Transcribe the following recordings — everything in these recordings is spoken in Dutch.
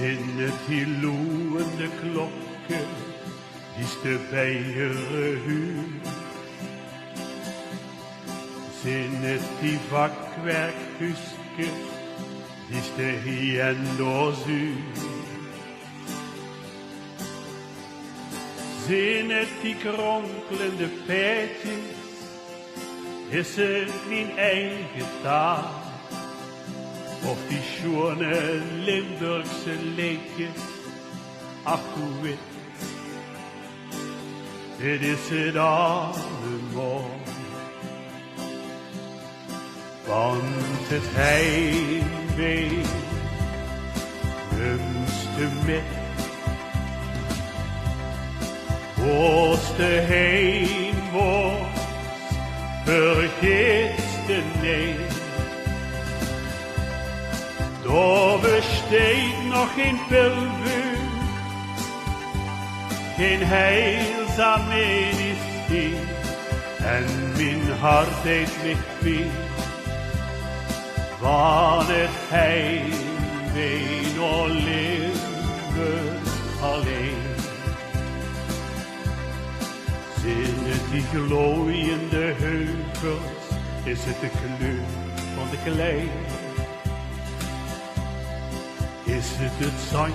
Zinnen die loeiende klokken, die ste bijere huur. Zinnen die vakwerkhuske, die ste hier door zuur. Zinnen die kronkelende peetjes, is het mijn eigen taal. Of die schone Limburgse leedjes, ach hoe wit, dit is het allemaal. Want het heimwee, numste met, ooste heen wordt, vergiste nee. Daar besteedt nog geen pilvuur, geen heilzaam medicijn, en mijn hart heeft mich pijn, van het heimwee naar Limburg alleen. Zinnen die glooiende heuvels, is het de kleur van de klei. Is het zand,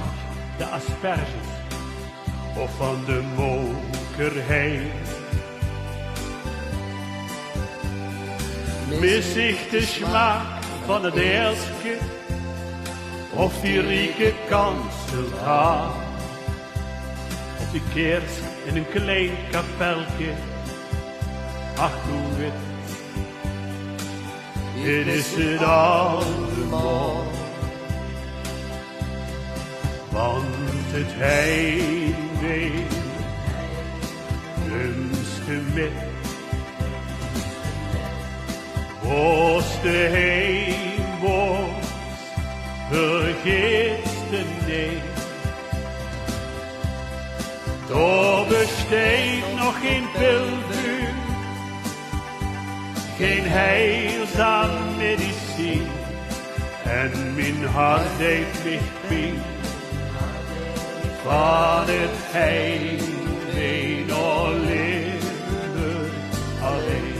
de asperges, of van de mokerhei? Mis ik de smaak van het eerste, of die rieke kanselhaar? Of die kerst in een klein kapelke, ach hoe wit, dit is het allemaal. Want het heimwee, numste met, ooste heen wordt, vergiste nee. Daar besteedt nog geen pilvuur, geen heilzaam medicijn, en mijn hart heeft mich pijn, van het heimwee naar Limburg alleen.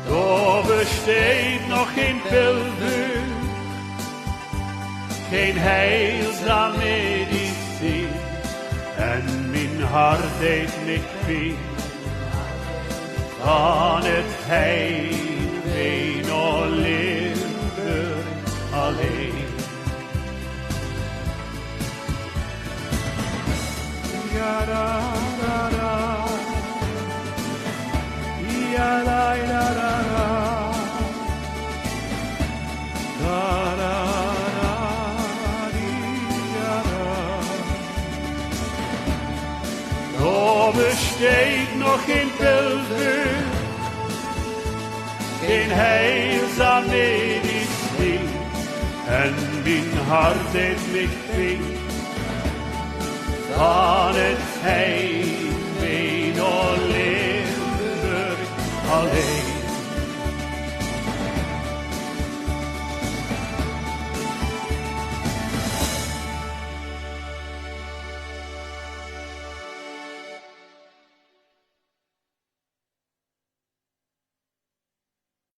Daar besteedt nog geen pilvuur, geen heilzaam medicijn, en mijn hart heeft mich pijn, van het heimwee naar Limburg alleen. Ja, da, da, da. Ja, da, da, da. Daar besteedt nog geen pilvuur, geen heilzaam medicijn, en mijn hart heeft mich pijn, van het heimwee naar Limburg alleen.